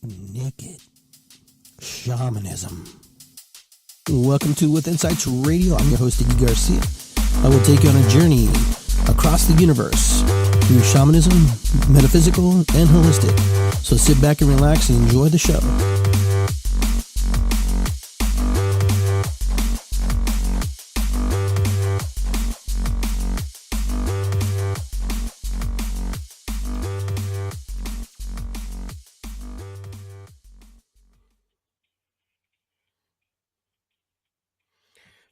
naked shamanism. Welcome to With Insights Radio. I'm your host, Iggy Garcia. I will take you on a journey across the universe through shamanism, metaphysical, and holistic. So sit back and relax and enjoy the show.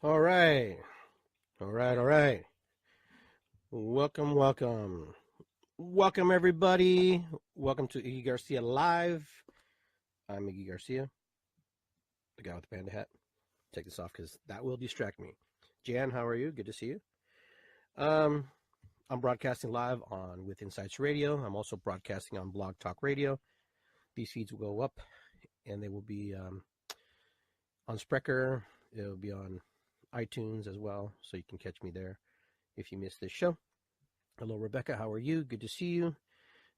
All right. Welcome, everybody. Welcome to Iggy Garcia Live. I'm Iggy Garcia, the guy with the panda hat. Take this off because that will distract me. Jan, how are you? Good to see you. I'm broadcasting live on With Insights Radio. I'm also broadcasting on Blog Talk Radio. These feeds will go up, and they will be on Spreaker. It will be on iTunes as well, so you can catch me there if you missed this show. Hello, Rebecca. How are you? Good to see you.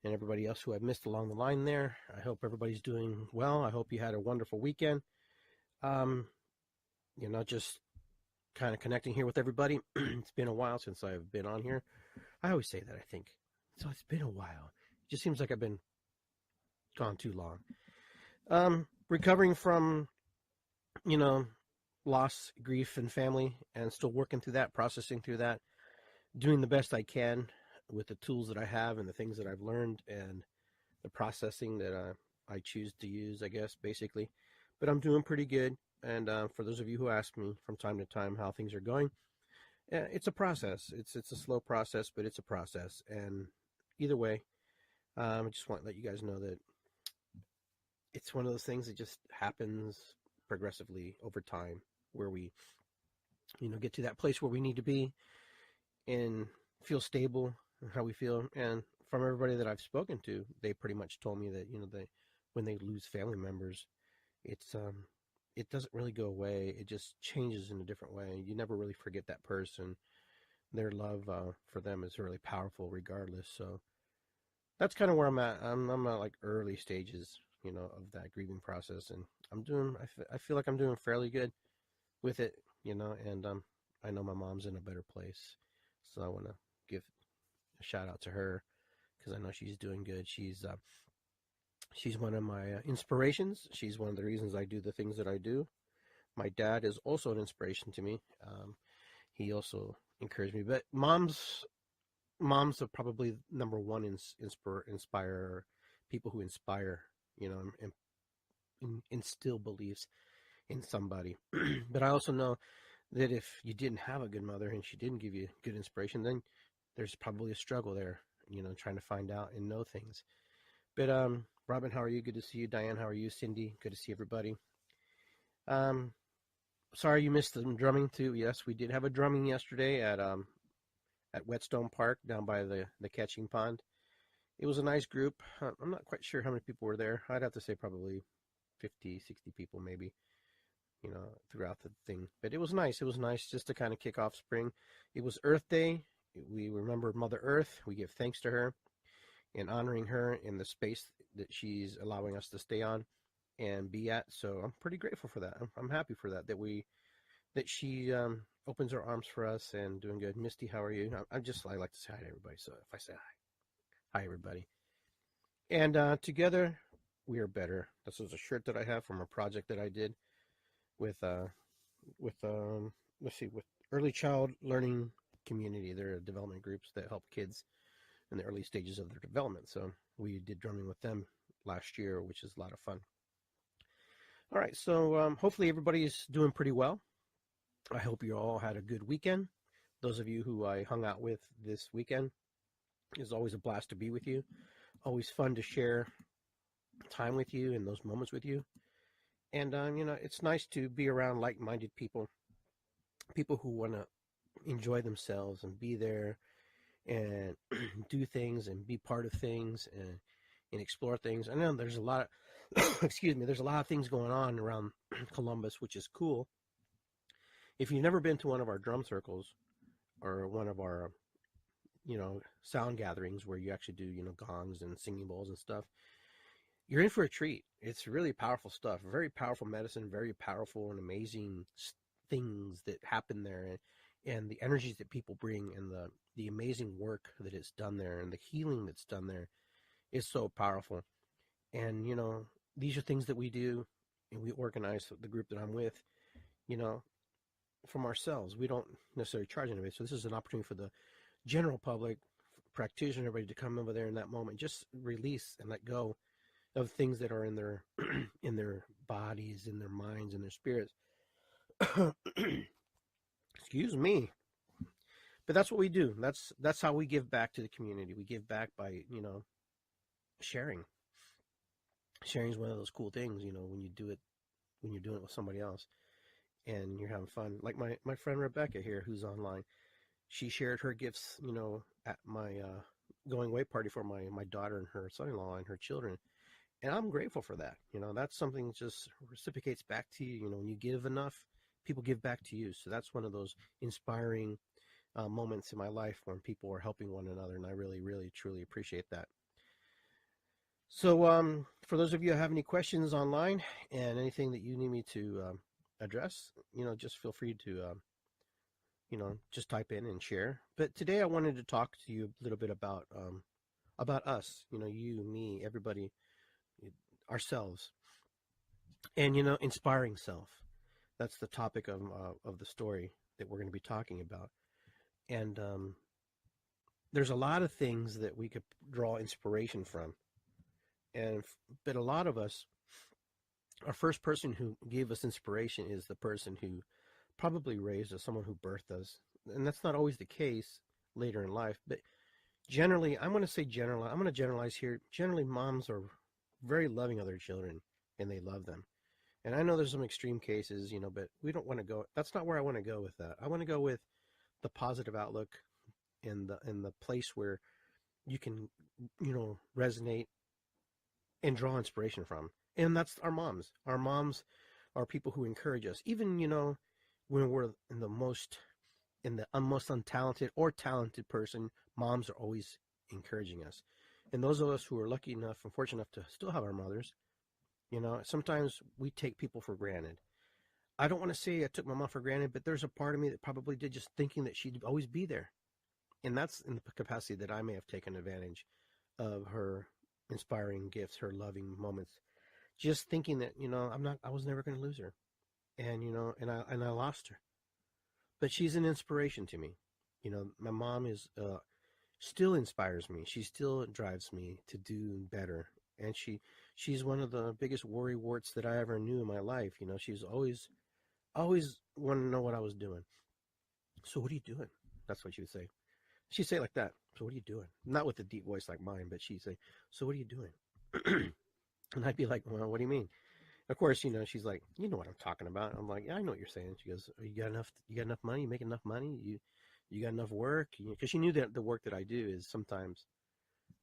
And everybody else who I've missed along the line there. I hope everybody's doing well. I hope you had a wonderful weekend. Just kind of connecting here with everybody. It's been a while since I've been on here. I always say that, I think. So it's been a while. It just seems like I've been gone too long. Recovering from, loss, grief, and family, and still working through that, processing through that, doing the best I can with the tools that I have and the things that I've learned and the processing that I choose to use, I guess, basically. But I'm doing pretty good. And for those of you who ask me from time to time how things are going, it's a process. It's a slow process, but it's a process. And either way, I just want to let you guys know that it's one of those things that just happens progressively over time, where we, get to that place where we need to be and feel stable in how we feel. And from everybody that I've spoken to, they pretty much told me that, when they lose family members, it doesn't really go away. It just changes in a different way. You never really forget that person. Their love for them is really powerful regardless. So that's kind of where I'm at. I'm at like early stages, of that grieving process. And I feel like I'm doing fairly good with it, and I know my mom's in a better place. So I want to give a shout out to her because I know she's doing good. She's one of my inspirations. She's one of the reasons I do the things that I do. My dad is also an inspiration to me. He also encouraged me. But moms are probably number one inspire people who inspire, and instill beliefs in somebody. But I also know that if you didn't have a good mother and she didn't give you good inspiration, then there's probably a struggle there, trying to find out and know things. But Robin, how are you? Good to see you. Diane, how are you? Cindy, good to see everybody. Sorry you missed the drumming too. Yes, we did have a drumming yesterday at Whetstone Park down by the catching pond. It was a nice group. I'm not quite sure how many people were there. I'd have to say probably 50, 60 people maybe, throughout the thing. But it was nice. It was nice just to kind of kick off spring. It was Earth Day. We remember Mother Earth. We give thanks to her and honoring her in the space that she's allowing us to stay on and be at. So I'm pretty grateful for that. I'm happy for that she opens her arms for us and doing good. Misty, how are you? I like to say hi to everybody. So if I say hi everybody. And together we are better. This is a shirt that I have from a project that I did with Early Child Learning Community. They're development groups that help kids in the early stages of their development. So we did drumming with them last year, which is a lot of fun. All right, so hopefully everybody is doing pretty well. I hope you all had a good weekend. Those of you who I hung out with this weekend, it's always a blast to be with you. Always fun to share time with you and those moments with you. And, it's nice to be around like-minded people who want to enjoy themselves and be there and do things and be part of things and explore things. I know there's a lot of, there's a lot of things going on around Columbus, which is cool. If you've never been to one of our drum circles or one of our, sound gatherings where you actually do, gongs and singing bowls and stuff, you're in for a treat. It's really powerful stuff, very powerful medicine, very powerful and amazing things that happen there, and the energies that people bring, and the amazing work that is done there, and the healing that's done there is so powerful. And these are things that we do, and we organize the group that I'm with, you know, from ourselves. We don't necessarily charge anybody. So this is an opportunity for the general public, practitioner, everybody to come over there in that moment, just release and let go of things that are in their in their bodies, in their minds, in their spirits. Excuse me. But that's what we do. That's how we give back to the community. We give back by, sharing. Sharing is one of those cool things, when you do it, when you're doing it with somebody else and you're having fun. Like my friend Rebecca here, who's online, she shared her gifts, at my going away party for my daughter and her son-in-law and her children. And I'm grateful for that. That's something that just reciprocates back to you. When you give enough, people give back to you. So that's one of those inspiring moments in my life when people are helping one another. And I really, really, truly appreciate that. So for those of you who have any questions online and anything that you need me to address, just feel free to, just type in and share. But today I wanted to talk to you a little bit about us, you, me, everybody, ourselves, and inspiring self. That's the topic of the story that we're going to be talking about. And there's a lot of things that we could draw inspiration from, but a lot of us, our first person who gave us inspiration is the person who probably raised us, someone who birthed us. And that's not always the case later in life, but generally, I'm going to generalize here. Generally, moms are very loving of their children, and they love them. And I know there's some extreme cases, but we don't want to go. That's not where I want to go with that. I want to go with the positive outlook and the place where you can, resonate and draw inspiration from. And that's our moms. Our moms are people who encourage us. Even, when we're in the most untalented or talented person, moms are always encouraging us. And those of us who are lucky enough and fortunate enough to still have our mothers, sometimes we take people for granted. I don't want to say I took my mom for granted, but there's a part of me that probably did, just thinking that she'd always be there. And that's in the capacity that I may have taken advantage of her inspiring gifts, her loving moments, just thinking that, I was never going to lose her. And, and I lost her. But she's an inspiration to me. My mom still inspires me. She still drives me to do better. And she's one of the biggest worry warts that I ever knew in my life. She's always wanted to know what I was doing. So what are you doing? That's what she would say. She'd say it like that. So what are you doing? Not with a deep voice like mine, but she'd say, so what are you doing? And I'd be like, well, what do you mean? Of course, she's like, you know what I'm talking about. I'm like, yeah, I know what you're saying. She goes, you got enough money? You make enough money? You got enough work? Because she knew that the work that I do is sometimes,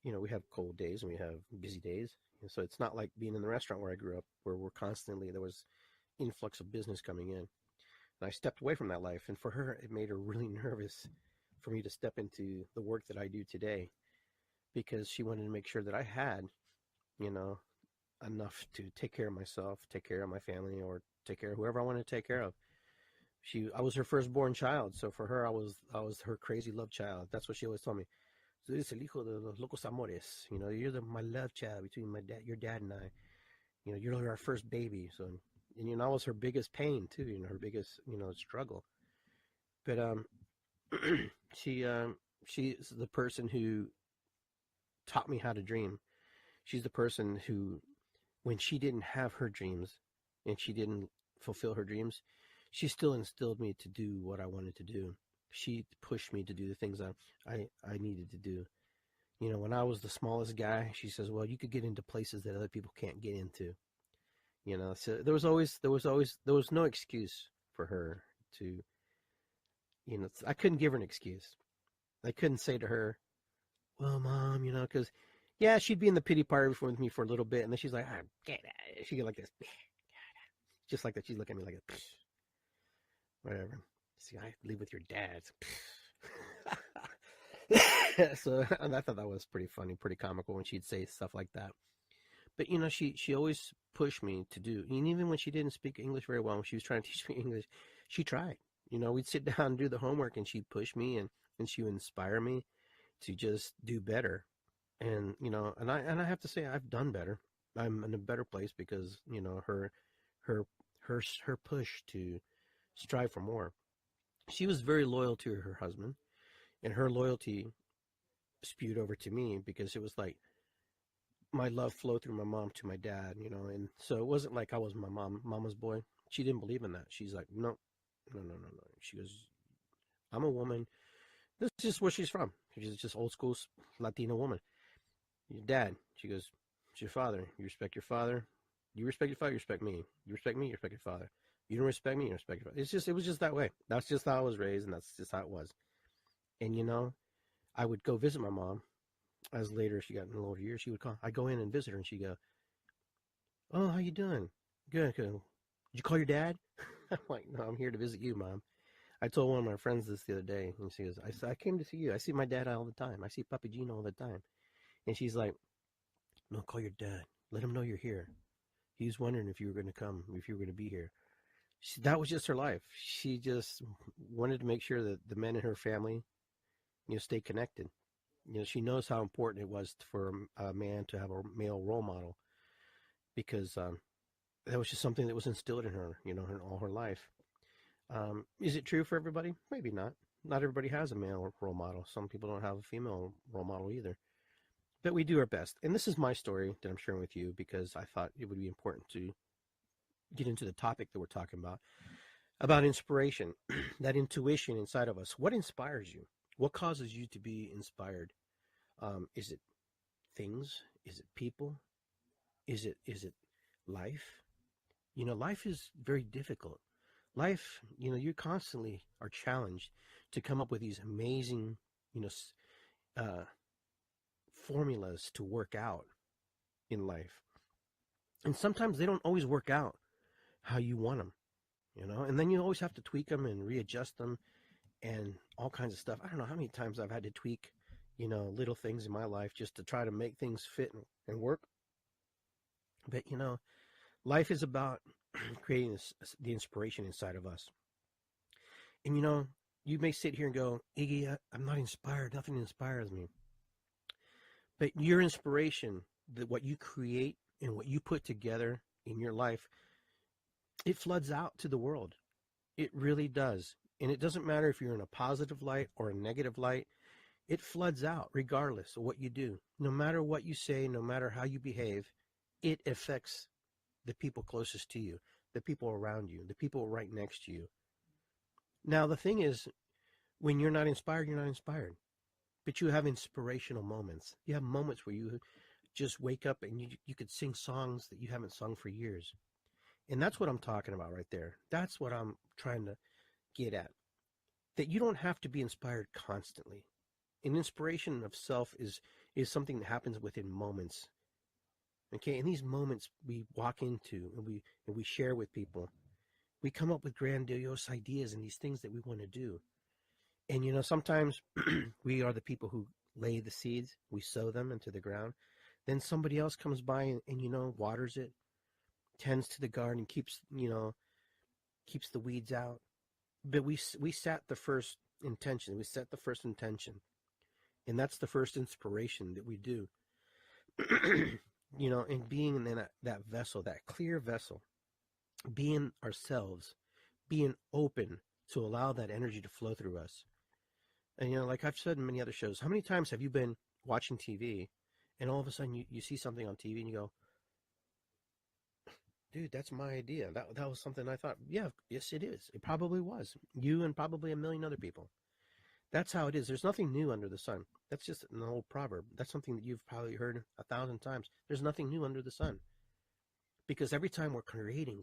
we have cold days and we have busy days. And so it's not like being in the restaurant where I grew up, where there was influx of business coming in. And I stepped away from that life. And for her, it made her really nervous for me to step into the work that I do today, because she wanted to make sure that I had, enough to take care of myself, take care of my family, or take care of whoever I wanted to take care of. I was her firstborn child, so for her, I was her crazy love child. That's what she always told me. So it's el hijo de los locos amores. You're my love child between your dad and I. You're our first baby. So, and I was her biggest pain too. Her biggest struggle. But she's the person who taught me how to dream. She's the person who, when she didn't have her dreams and she didn't fulfill her dreams, she still instilled me to do what I wanted to do. She pushed me to do the things I needed to do. When I was the smallest guy, she says, well, you could get into places that other people can't get into. So there was no excuse for her to, I couldn't give her an excuse. I couldn't say to her, well, Mom, because, yeah, she'd be in the pity party with me for a little bit, and then she's like, get out. She'd get like this. Just like that. She'd look at me like, whatever. See, I live with your dad. So I thought that was pretty funny, pretty comical when she'd say stuff like that. But she always pushed me to do, and even when she didn't speak English very well, when she was trying to teach me English, she tried. We'd sit down and do the homework, and she'd push me, and she would inspire me to just do better. And and I have to say I've done better. I'm in a better place because her her push to strive for more. She was very loyal to her husband, and her loyalty spewed over to me because it was like my love flowed through my mom to my dad, and so it wasn't like I was my mama's boy. She didn't believe in that. She's like, no, no, no, no, no. She goes, I'm a woman. This is just where she's from. She's just old school Latina woman. Your dad. She goes, it's your father. You respect your father. You respect your father, you respect me. You respect me, you respect your father. You don't respect me, you respect your father. It was just that way. That's just how I was raised, and that's just how it was. And I would go visit my mom. As later she got in the older years, she would call. I'd go in and visit her, and she'd go, "Oh, how you doing? Good, good. Did you call your dad?" I'm like, "No, I'm here to visit you, Mom." I told one of my friends this the other day, and she goes, I came to see you. I see my dad all the time. I see Papi Gino all the time." And she's like, "No, call your dad. Let him know you're here. He's wondering if you were going to come, if you were going to be here." That was just her life. She just wanted to make sure that the men in her family, stay connected. She knows how important it was for a man to have a male role model because that was just something that was instilled in her, in all her life. Is it true for everybody? Maybe not. Not everybody has a male role model. Some people don't have a female role model either. But we do our best. And this is my story that I'm sharing with you because I thought it would be important to get into the topic that we're talking about inspiration, that intuition inside of us. What inspires you? What causes you to be inspired? Is it things? Is it people? Is it life? Life is very difficult. Life, you constantly are challenged to come up with these amazing, uh, formulas to work out in life. And sometimes they don't always work out how you want them, and then you always have to tweak them and readjust them and all kinds of stuff. I don't know how many times I've had to tweak, little things in my life just to try to make things fit and work. But, life is about creating the inspiration inside of us. And, you may sit here and go, Iggy, I'm not inspired. Nothing inspires me. But your inspiration, what you create and what you put together in your life, it floods out to the world. It really does. And it doesn't matter if you're in a positive light or a negative light. It floods out regardless of what you do. No matter what you say, no matter how you behave, it affects the people closest to you, the people around you, the people right next to you. Now, the thing is, when you're not inspired, you're not inspired. But you have inspirational moments. You have moments where you just wake up and you could sing songs that you haven't sung for years. And that's what I'm talking about right there. That's what I'm trying to get at. That you don't have to be inspired constantly. An inspiration of self is something that happens within moments. Okay, in these moments we walk into and we share with people. We come up with grandiose ideas and these things that we want to do. And sometimes we are the people who lay the seeds, we sow them into the ground. Then somebody else comes by and waters it, tends to the garden, keeps the weeds out. But we set the first intention. We set the first intention. And that's the first inspiration that we do. And being in that vessel, that clear vessel, being ourselves, being open to allow that energy to flow through us. And, like I've said in many other shows, how many times have you been watching TV and all of a sudden you see something on TV and you go, dude, that's my idea. That was something I thought, yeah, yes, it is. It probably was. You and probably a million other people. That's how it is. There's nothing new under the sun. That's just an old proverb. That's something that you've probably heard 1,000 times. There's nothing new under the sun. Because every time we're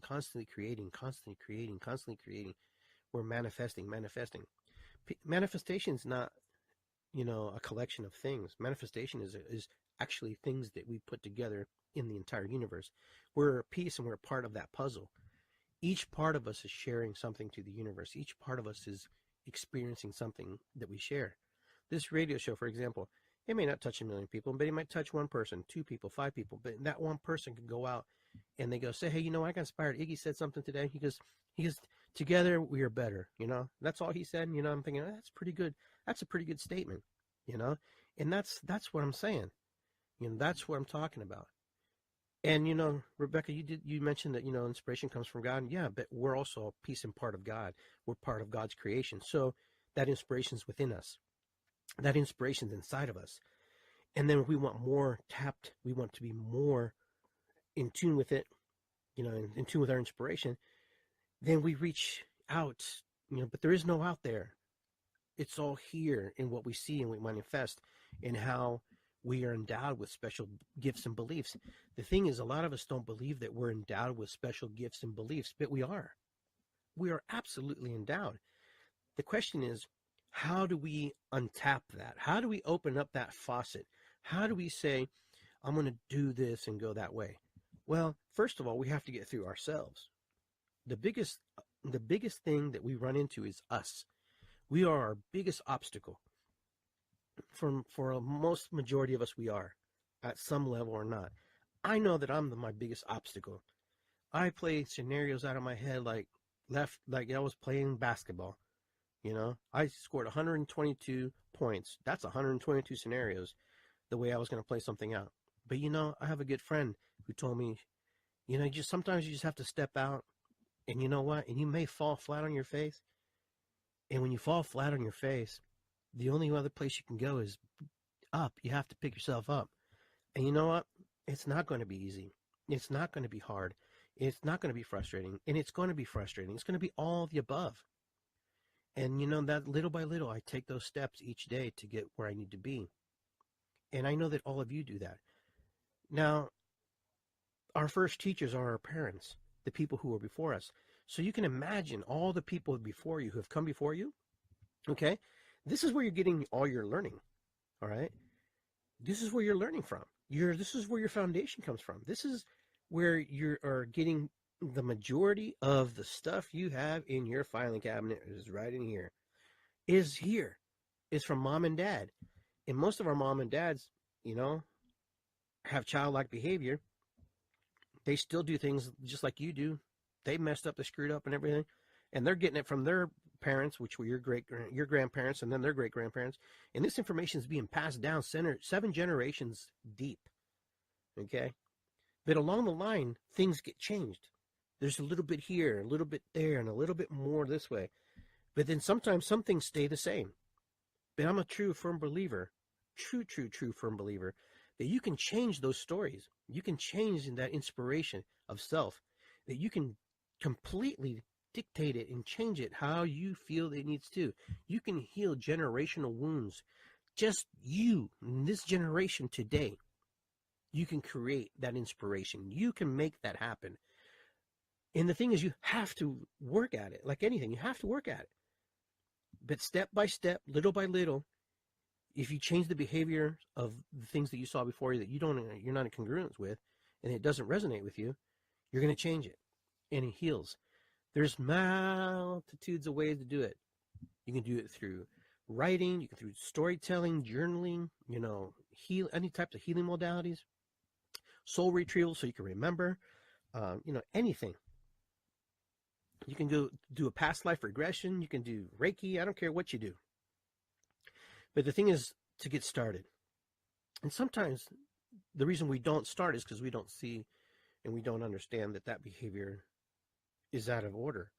constantly creating, we're manifesting. Manifestation is not, a collection of things. Manifestation is actually things that we put together in the entire universe. We're a piece and we're a part of that puzzle. Each part of us is sharing something to the universe. Each part of us is experiencing something that we share. This radio show, for example, It may not touch a million people, but it might touch one person, two people, five people. But that one person can go out and they go say, hey, I got inspired. Iggy said something today. He goes, together we are better. That's all he said. I'm thinking, oh, that's pretty good. That's a pretty good statement. You know, and that's what I'm saying. That's what I'm talking about. And Rebecca, you mentioned that inspiration comes from God. Yeah, but we're also a piece and part of God. We're part of God's creation. So that inspiration's within us. That inspiration's inside of us. And then we want more tapped. We want to be more in tune with it. In tune with our inspiration. Then we reach out. But there is no out there. It's all here in what we see and we manifest, and how we are endowed with special gifts and beliefs. The thing is, a lot of us don't believe that we're endowed with special gifts and beliefs, but we are. We are absolutely endowed. The question is, how do we untap that? How do we open up that faucet? How do we say, I'm going to do this and go that way? Well, first of all, we have to get through ourselves. The biggest thing that we run into is us. We are our biggest obstacle. For most majority of us, we are at some level or not. I know that I'm my biggest obstacle. I play scenarios out of my head like I was playing basketball. I scored 122 points. That's 122 scenarios the way I was going to play something out. But I have a good friend who told me, sometimes you just have to step out, and you know what? And you may fall flat on your face. And when you fall flat on your face, the only other place you can go is up. You have to pick yourself up. And you know what? It's not going to be easy. It's not going to be hard. It's not going to be frustrating. And it's going to be frustrating. It's going to be all of the above. And that little by little, I take those steps each day to get where I need to be. And I know that all of you do that. Now, our first teachers are our parents, the people who were before us. So you can imagine all the people before you who have come before you. Okay? This is where you're getting all your learning. All right? This is where you're learning from. This is where your foundation comes from. This is where you are getting the majority of the stuff you have in your filing cabinet is right in here. Is here. It's from mom and dad. And most of our mom and dads, have childlike behavior. They still do things just like you do. They messed up, they screwed up and everything. And they're getting it from their parents, which were your grandparents, and then their great grandparents. And this information is being passed down 7 generations deep. Okay? But along the line, things get changed. There's a little bit here, a little bit there, and a little bit more this way. But then sometimes some things stay the same. But I'm a true, firm believer, true, firm believer, that you can change those stories. You can change in that inspiration of self, that you can completely dictate it and change it how you feel it needs to. You can heal generational wounds. Just you, in this generation today, you can create that inspiration. You can make that happen. And the thing is, you have to work at it. Like anything, you have to work at it. But step by step, little by little, if you change the behavior of the things that you saw before you that you're not in congruence with, and it doesn't resonate with you, you're going to change it. And it heals. There's multitudes of ways to do it. You can do it through writing, you can through storytelling, journaling, any types of healing modalities, soul retrieval so you can remember, anything. You can go do a past life regression. You can do Reiki. I don't care what you do. But the thing is to get started. And sometimes the reason we don't start is because we don't see and we don't understand that behavior is out of order.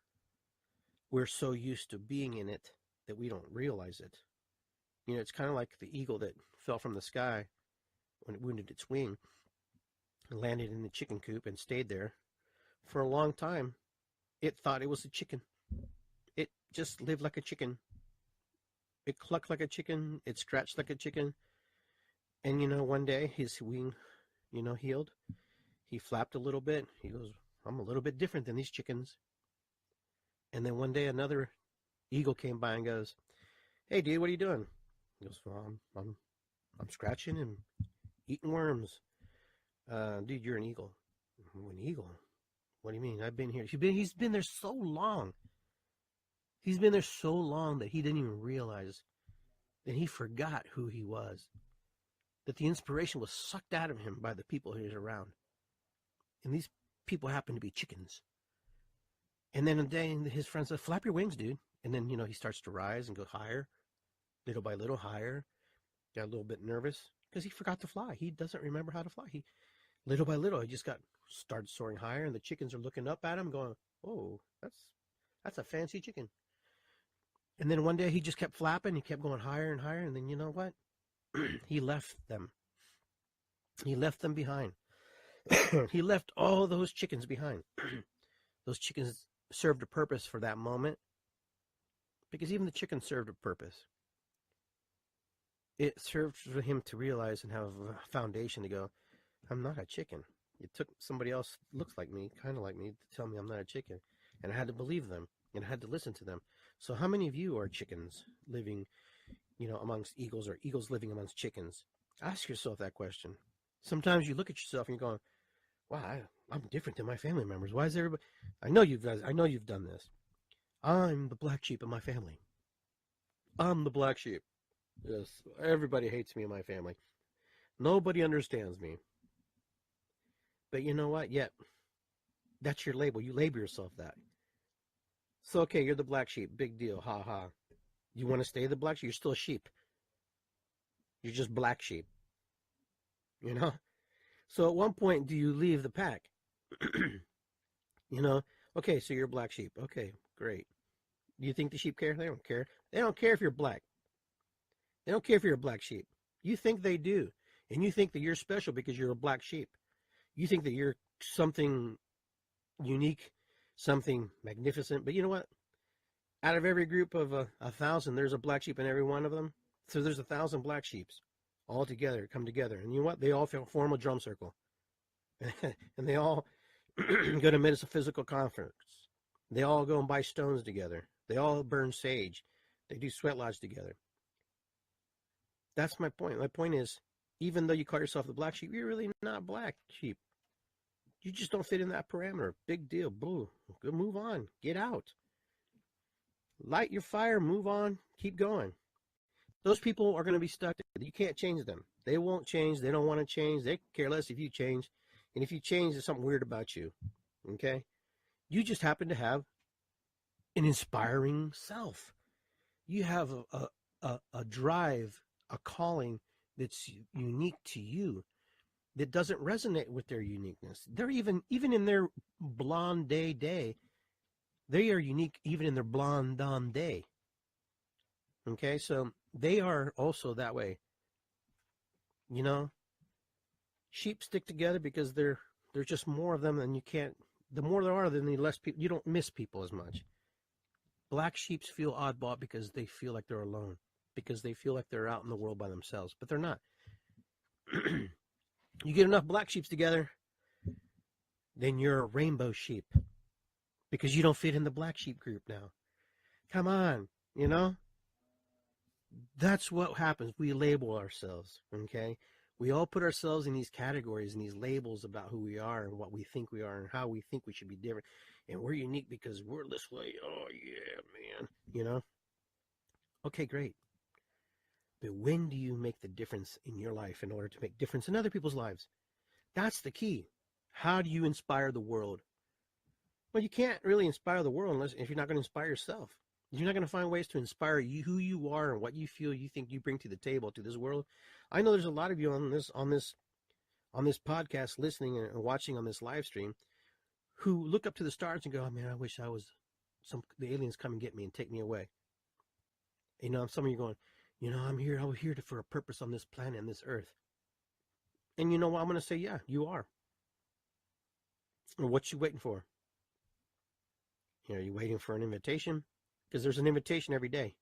We're so used to being in it that we don't realize it. It's kind of like the eagle that fell from the sky when it wounded its wing and landed in the chicken coop and stayed there for a long time. It thought it was a chicken. It just lived like a chicken. It clucked like a chicken. It scratched like a chicken. And, one day his wing, healed. He flapped a little bit. He goes, I'm a little bit different than these chickens. And then one day another eagle came by and goes, hey, dude, what are you doing? He goes, well, I'm scratching and eating worms. Dude, you're an eagle. An eagle? What do you mean? I've been here. He's been there so long. He's been there so long that he didn't even realize that he forgot who he was. that the inspiration was sucked out of him by the people he was around. And these people happened to be chickens. And then a day, his friend said, flap your wings, dude. And then, he starts to rise and go higher, little by little higher. Got a little bit nervous because he forgot to fly. He doesn't remember how to fly. Little by little, he just started soaring higher, and the chickens are looking up at him going, oh, that's a fancy chicken. And then one day he just kept flapping. He kept going higher and higher. And then you know what? He left them. He left them behind. He left all those chickens behind. Those chickens served a purpose for that moment, because even the chickens served a purpose. It served for him to realize and have a foundation to go, I'm not a chicken. It took somebody else looks like me, kind of like me, to tell me I'm not a chicken. And I had to believe them, and I had to listen to them. So how many of you are chickens living, amongst eagles, or eagles living amongst chickens? Ask yourself that question. Sometimes you look at yourself and you're going, wow, I'm different than my family members. Why is everybody... I know you've done this. I'm the black sheep of my family. I'm the black sheep. Yes, everybody hates me in my family. Nobody understands me. But you know what? Yet, that's your label. You label yourself that. So, okay, you're the black sheep. Big deal. Ha ha. You want to stay the black sheep? You're still a sheep. You're just black sheep. So at one point, do you leave the pack? Okay, so you're a black sheep. Okay, great. Do you think the sheep care? They don't care. They don't care if you're black. They don't care if you're a black sheep. You think they do. And you think that you're special because you're a black sheep. You think that you're something unique, something magnificent. But you know what? Out of every group of 1,000, there's a black sheep in every one of them. So there's 1,000 black sheeps all together, come together. And you know what? They all form a drum circle. And they all go to metaphysical conference. They all go and buy stones together. They all burn sage. They do sweat lodge together. That's my point. My point is, even though you call yourself the black sheep, you're really not black sheep. You just don't fit in that parameter. Big deal. Boo. Go move on. Get out. Light your fire. Move on. Keep going. Those people are going to be stuck there. You can't change them. They won't change. They don't want to change. They care less if you change. And if you change, there's something weird about you. Okay? You just happen to have an inspiring self. You have a drive, a calling that's unique to you, that doesn't resonate with their uniqueness. They're even in their blonde day, they are unique even in their blonde day. Okay, so they are also that way. Sheep stick together because there's just more of them, and the more there are, then the less people, you don't miss people as much. Black sheeps feel oddball because they feel like they're alone, because they feel like they're out in the world by themselves, but they're not. You get enough black sheeps together, then you're a rainbow sheep, because you don't fit in the black sheep group now. Come on, That's what happens. We label ourselves, okay? We all put ourselves in these categories and these labels about who we are and what we think we are and how we think we should be different. And we're unique because we're this way. Oh, yeah, man. Okay, great. But when do you make the difference in your life in order to make difference in other people's lives? That's the key. How do you inspire the world? Well, you can't really inspire the world if you're not going to inspire yourself. You're not going to find ways to inspire you, who you are, and what you feel you think you bring to the table, to this world. I know there's a lot of you on this podcast, listening and watching on this live stream, who look up to the stars and go, "Oh man, I wish I was the aliens come and get me and take me away." Some of you going, I'm here for a purpose on this planet and this earth. And you know what? I'm going to say, yeah, you are. And what you waiting for? Are you waiting for an invitation? Because there's an invitation every day.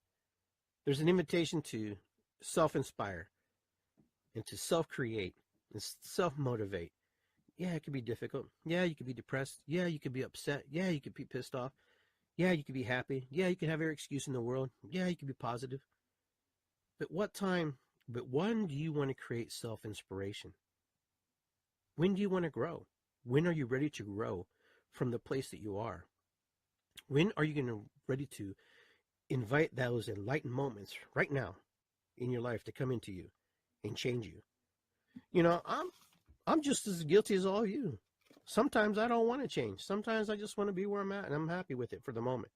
There's an invitation to self-inspire and to self-create and self-motivate. Yeah, it could be difficult. Yeah, you could be depressed. Yeah, you could be upset. Yeah, you could be pissed off. Yeah, you could be happy. Yeah, you could have every excuse in the world. Yeah, you could be positive. But when do you want to create self-inspiration? When do you want to grow? When are you ready to grow from the place that you are? When are you ready to invite those enlightened moments right now in your life to come into you and change you? I'm just as guilty as all of you. Sometimes I don't want to change. Sometimes I just want to be where I'm at and I'm happy with it for the moment.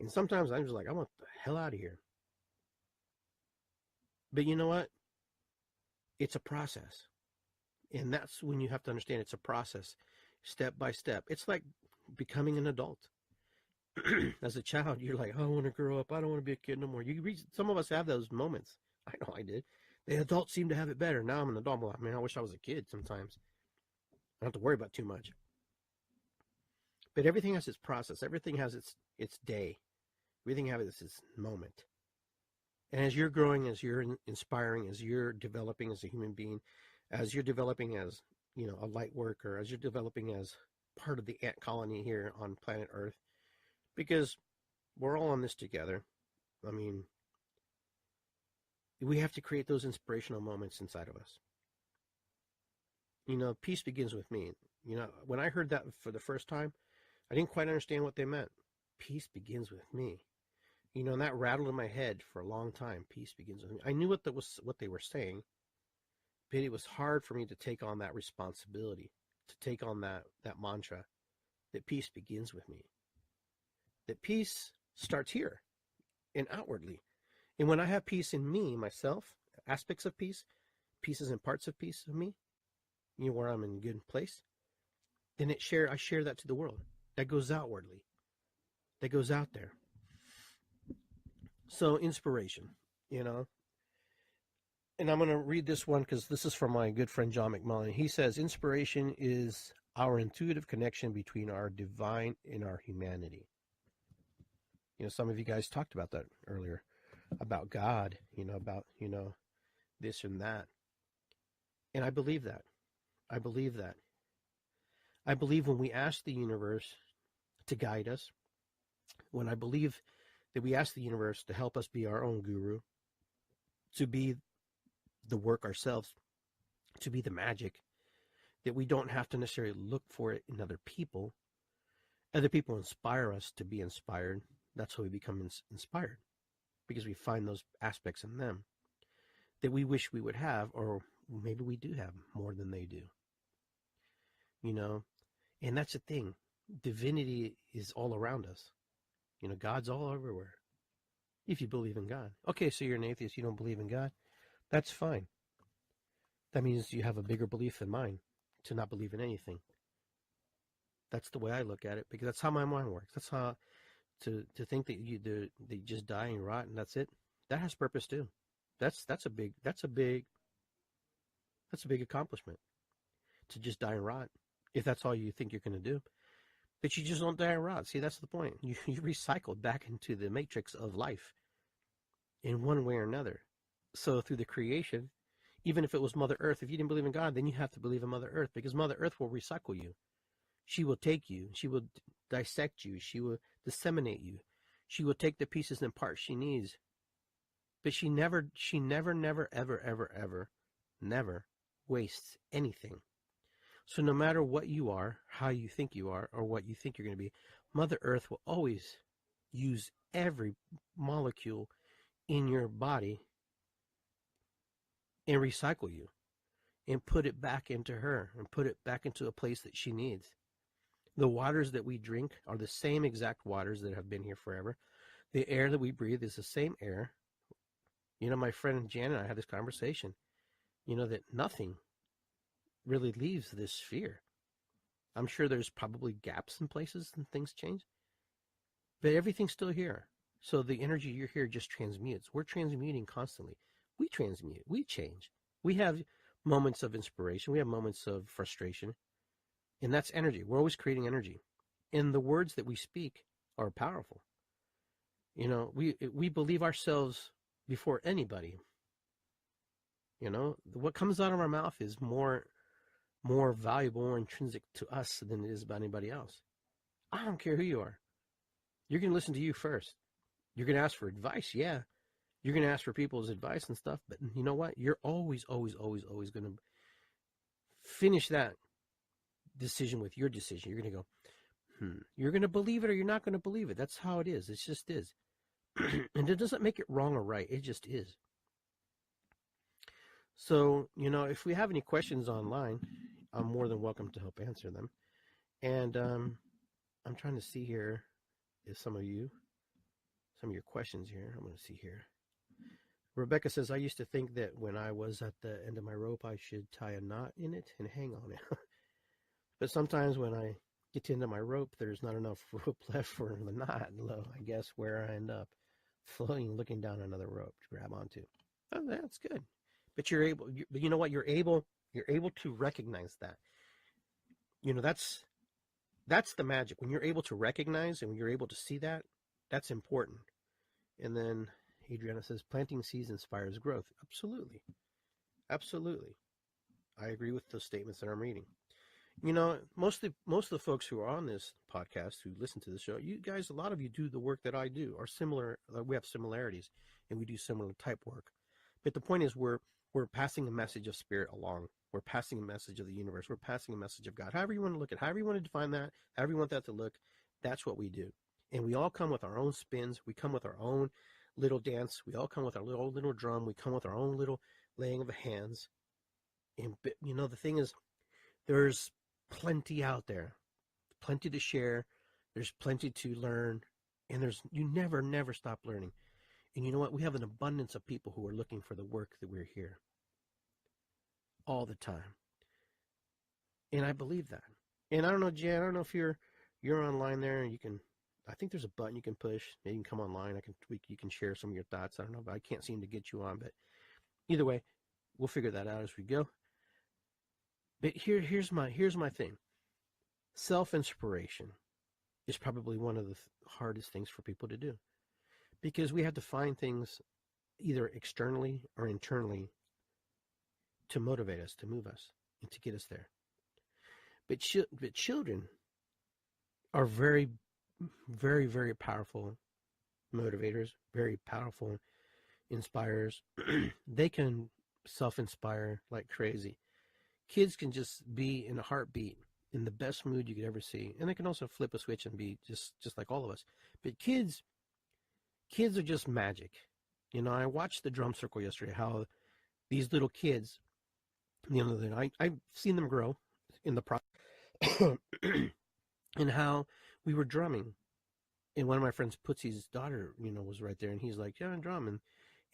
And sometimes I'm just like, I want the hell out of here. But you know what? It's a process. And that's when you have to understand it's a process, step by step. It's like becoming an adult. As a child, you're like, oh, I want to grow up. I don't want to be a kid no more. Some of us have those moments. I know I did. The adults seem to have it better. Now I'm an adult. I'm like, man, I wish I was a kid sometimes. I don't have to worry about too much. But everything has its process. Everything has its day. Everything has its moment. And as you're growing, as you're inspiring, as you're developing as a human being, as you're developing as, a light worker, as you're developing as part of the ant colony here on planet Earth, because we're all on this together. I mean, we have to create those inspirational moments inside of us. Peace begins with me. When I heard that for the first time, I didn't quite understand what they meant. Peace begins with me. And that rattled in my head for a long time. Peace begins with me. I knew what they were saying, but it was hard for me to take on that responsibility, to take on that mantra, that peace begins with me. That peace starts here and outwardly. And when I have peace in me, myself, aspects of peace, pieces and parts of peace of me, where I'm in a good place, then I share that to the world. That goes outwardly. That goes out there. So inspiration, and I'm going to read this one because this is from my good friend John McMullen. He says, inspiration is our intuitive connection between our divine and our humanity. Some of you guys talked about that earlier, about God, about, this and that. And I believe that. I believe that. I believe when we ask the universe to guide us, when I believe that we ask the universe to help us be our own guru, to be the work ourselves, to be the magic, that we don't have to necessarily look for it in other people. Other people inspire us to be inspired. That's how we become inspired, because we find those aspects in them that we wish we would have, or maybe we do have more than they do. And that's the thing. Divinity is all around us. God's all everywhere. If you believe in God. Okay, so you're an atheist, you don't believe in God. That's fine. That means you have a bigger belief than mine to not believe in anything. That's the way I look at it, because that's how my mind works. That's how to think that they just die and rot and that's it. That has purpose too. That's a big accomplishment, to just die and rot, if that's all you think you're going to do. But you just don't die and rot. See, that's the point. You recycled back into the matrix of life in one way or another. So through the creation, even if it was Mother Earth, if you didn't believe in God, then you have to believe in Mother Earth, because Mother Earth will recycle you. She will take you. She will dissect you. She will disseminate you. She will take the pieces and parts she needs. But she never, never, ever, ever, ever, never wastes anything. So no matter what you are, how you think you are, or what you think you're going to be, Mother Earth will always use every molecule in your body and recycle you and put it back into her and put it back into a place that she needs. The waters that we drink are the same exact waters that have been here forever. The air that we breathe is the same air. My friend Jan and I had this conversation, that nothing really leaves this sphere. I'm sure there's probably gaps in places and things change, but everything's still here. So the energy you're here just transmutes. We're transmuting constantly. We transmute. We change. We have moments of inspiration. We have moments of frustration. And that's energy. We're always creating energy. And the words that we speak are powerful. We believe ourselves before anybody. What comes out of our mouth is more valuable, more intrinsic to us than it is about anybody else. I don't care who you are. You're going to listen to you first. You're going to ask for advice, yeah. You're going to ask for people's advice and stuff, but you know what? You're always, always, always, always going to finish that decision with your decision. You're going to go, You're going to believe it or you're not going to believe it. That's how it is. It just is. And it doesn't make it wrong or right. It just is. So, if we have any questions online, I'm more than welcome to help answer them. And I'm trying to see here if some of your questions here. I'm going to see here. Rebecca says, I used to think that when I was at the end of my rope, I should tie a knot in it and hang on it. But sometimes when I get to the end of my rope, there's not enough rope left for the knot. Low, I guess where I end up floating, looking down another rope to grab onto. Oh, that's good. But but you know what? You're able to recognize that. That's the magic. When you're able to recognize and when you're able to see that, that's important. And then Adriana says, planting seeds inspires growth. Absolutely. Absolutely. I agree with those statements that I'm reading. Most of the folks who are on this podcast, who listen to the show, you guys, a lot of you do the work that I do, are similar. We have similarities, and we do similar type work. But the point is, we're passing a message of spirit along. We're passing a message of the universe. We're passing a message of God. However you want to look at, however you want to define that, however you want that to look, that's what we do. And we all come with our own spins. We come with our own little dance. We all come with our little drum. We come with our own little laying of the hands. And the thing is, there's plenty out there, plenty to share. There's plenty to learn, and you never stop learning. And you know what? We have an abundance of people who are looking for the work that we're here all the time, and I believe that. And I don't know, Jay. I don't know if you're online there. You can. I think there's a button you can push. Maybe you can come online. I can tweak. You can share some of your thoughts. I don't know, but I can't seem to get you on. But either way, we'll figure that out as we go. But here's my thing. Self-inspiration is probably one of the hardest things for people to do, because we have to find things either externally or internally to motivate us, to move us, and to get us there. But children are very, very, very powerful motivators, very powerful inspirers. They can self-inspire like crazy. Kids can just be in a heartbeat, in the best mood you could ever see. And they can also flip a switch and be just like all of us. But kids are just magic. I watched the drum circle yesterday, how these little kids, I've seen them grow in the process, and how we were drumming. And one of my friends, Putsy's daughter, was right there, and he's like, yeah, I'm drumming.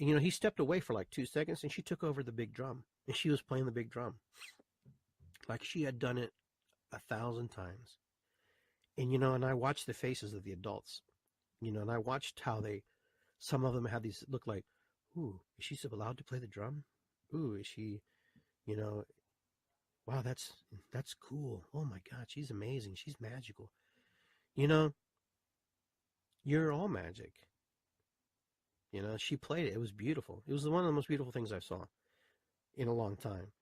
And, he stepped away for like 2 seconds, and she took over the big drum, and she was playing the big drum like she had done it 1,000 times. And, and I watched the faces of the adults, and I watched how some of them had these look like, ooh, is she allowed to play the drum? Ooh, is she, wow, that's cool. Oh my God, she's amazing. She's magical. You're all magic. She played it. It was beautiful. It was one of the most beautiful things I saw in a long time.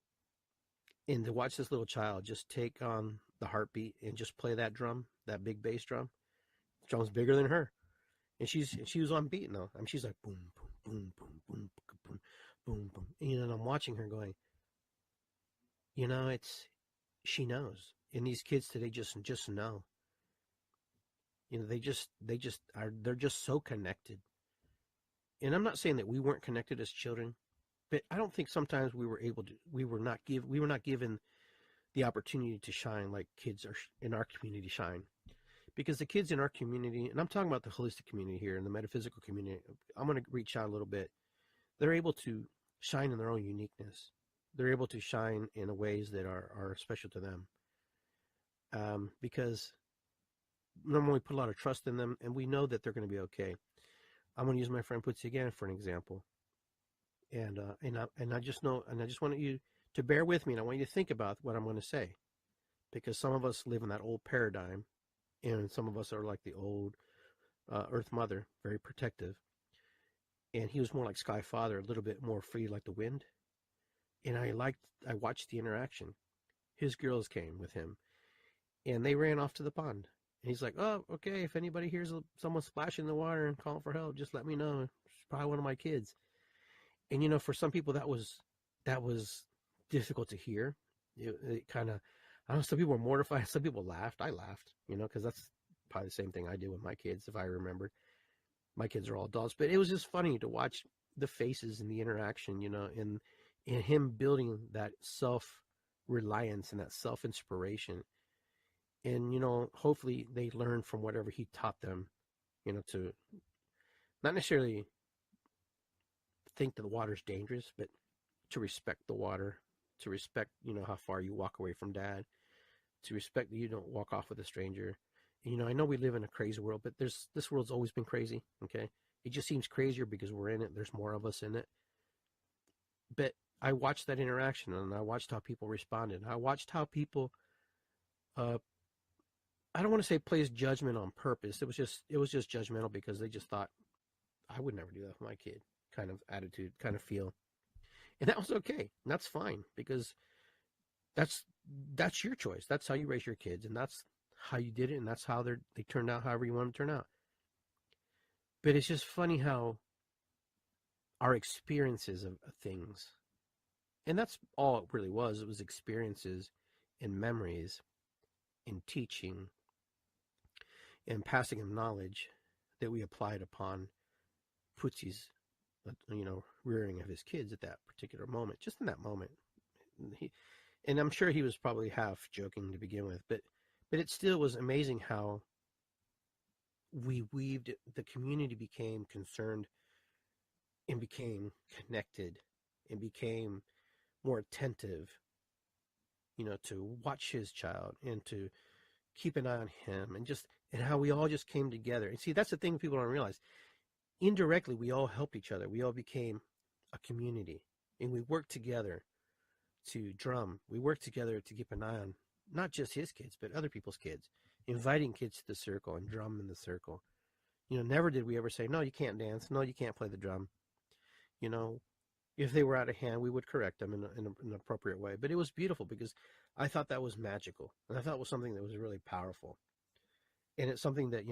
And to watch this little child just take on the heartbeat and just play that drum, that big bass drum. The drum's bigger than her. And she was on beat though. I mean, she's like boom, boom, boom, boom, boom, boom, boom, boom. And I'm watching her going, she knows. And these kids today just know. They're just so connected. And I'm not saying that we weren't connected as children, but I don't think sometimes we were not given the opportunity to shine like kids are in our community shine. Because the kids in our community, and I'm talking about the holistic community here and the metaphysical community, I'm going to reach out a little bit. They're able to shine in their own uniqueness. They're able to shine in ways that are special to them. Because normally we put a lot of trust in them, and we know that they're going to be okay. I'm going to use my friend Putsy again for an example. And I just want you to bear with me, and I want you to think about what I'm going to say. Because some of us live in that old paradigm, and some of us are like the old Earth Mother, very protective. And he was more like Sky Father, a little bit more free like the wind. And I watched the interaction. His girls came with him, and they ran off to the pond. And he's like, oh, okay, if anybody hears someone splashing in the water and calling for help, just let me know. It's probably one of my kids. And, for some people, that was difficult to hear. It kind of, I don't know, some people were mortified. Some people laughed. I laughed, because that's probably the same thing I did with my kids, if I remember. My kids are all adults. But it was just funny to watch the faces and the interaction, and and him building that self reliance and that self inspiration. And, hopefully they learn from whatever he taught them, to not necessarily think that the water's dangerous, but to respect the water, to respect, how far you walk away from dad, to respect that you don't walk off with a stranger. I know we live in a crazy world, but this world's always been crazy. Okay. It just seems crazier because we're in it. There's more of us in it. But I watched that interaction, and I watched how people responded. I watched how people, uh, I don't want to say placed judgment on purpose. It was just judgmental because they just thought, I would never do that with my kid, kind of attitude, kind of feel. And that was okay. And that's fine because that's that's your choice. That's how you raise your kids, and that's how you did it, and that's how they turned out however you want them to turn out. But it's just funny how our experiences of things, and that's all it really was. It was experiences and memories and teaching and passing of knowledge that we applied upon Footsie's, rearing of his kids at that particular moment, just in that moment. He, and I'm sure he was probably half joking to begin with, but it still was amazing how we weaved it. The community became concerned and became connected and became more attentive, to watch his child and to keep an eye on him, and how we all just came together. And see, that's the thing people don't realize. Indirectly, we all helped each other. We all became a community, and we worked together to drum. We worked together to keep an eye on not just his kids, but other people's kids, inviting kids to the circle and drum in the circle. Never did we ever say, no, you can't dance. No, you can't play the drum. If they were out of hand, we would correct them in an appropriate way. But it was beautiful because I thought that was magical. And I thought it was something that was really powerful. And it's something that,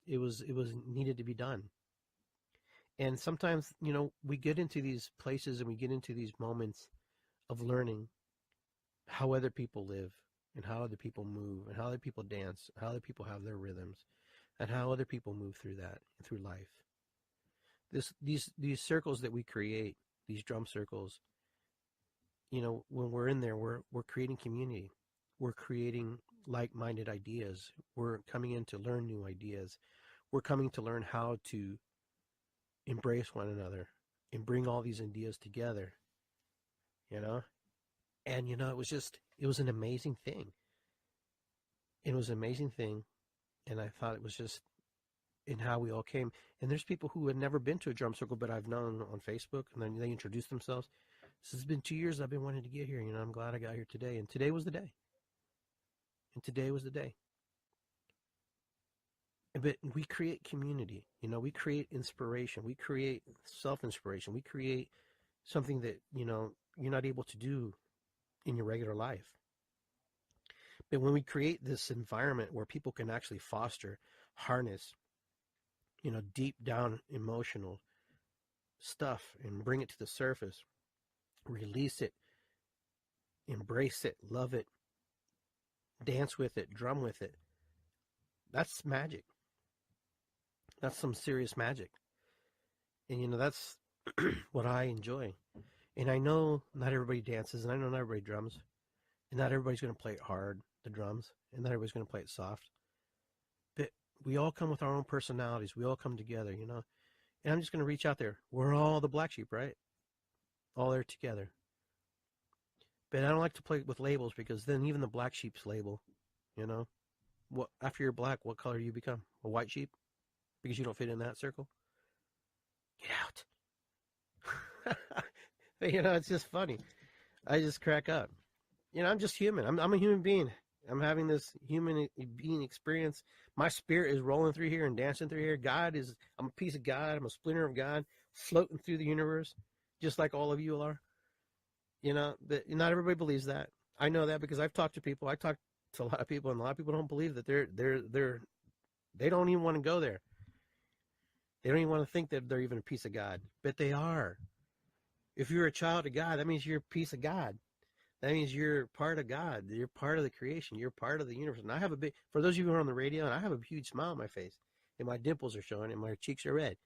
it was needed to be done. And sometimes, we get into these places and we get into these moments of learning how other people live and how other people move and how other people dance, how other people have their rhythms, and how other people move through that, through life. These circles that we create, these drum circles, when we're in there, we're creating community. We're creating like-minded ideas. We're coming in to learn new ideas. We're coming to learn how to embrace one another and bring all these ideas together, and it was an amazing thing. It was an amazing thing, and I thought it was just in how we all came. And there's people who had never been to a drum circle, but I've known on Facebook, and then they introduced themselves. This has been 2 years I've been wanting to get here. I'm glad I got here today, and today was the day. And today was the day. But we create community. We create inspiration. We create self-inspiration. We create something that, you're not able to do in your regular life. But when we create this environment where people can actually foster, harness, deep down emotional stuff and bring it to the surface, release it, embrace it, love it, dance with it, drum with it, that's magic. That's some serious magic. And, that's what I enjoy. And I know not everybody dances, and I know not everybody drums, and not everybody's going to play it hard, the drums, and not everybody's going to play it soft. But we all come with our own personalities. We all come together, And I'm just going to reach out there. We're all the black sheep, right? All there together. But I don't like to play with labels because then even the black sheep's label, what after you're black, what color do you become? A white sheep? Because you don't fit in that circle? Get out. It's just funny. I just crack up. I'm just human. I'm a human being. I'm having this human being experience. My spirit is rolling through here and dancing through here. I'm a piece of God. I'm a splinter of God floating through the universe, just like all of you are. But not everybody believes that. I know that because I've talked to people. I talk to a lot of people, and a lot of people don't believe that they don't even want to go there. They don't even want to think that they're even a piece of God, but they are. If you're a child of God, that means you're a piece of God. That means you're part of God. You're part of the creation. You're part of the universe. And for those of you who are on the radio, and I have a huge smile on my face, and my dimples are showing, and my cheeks are red,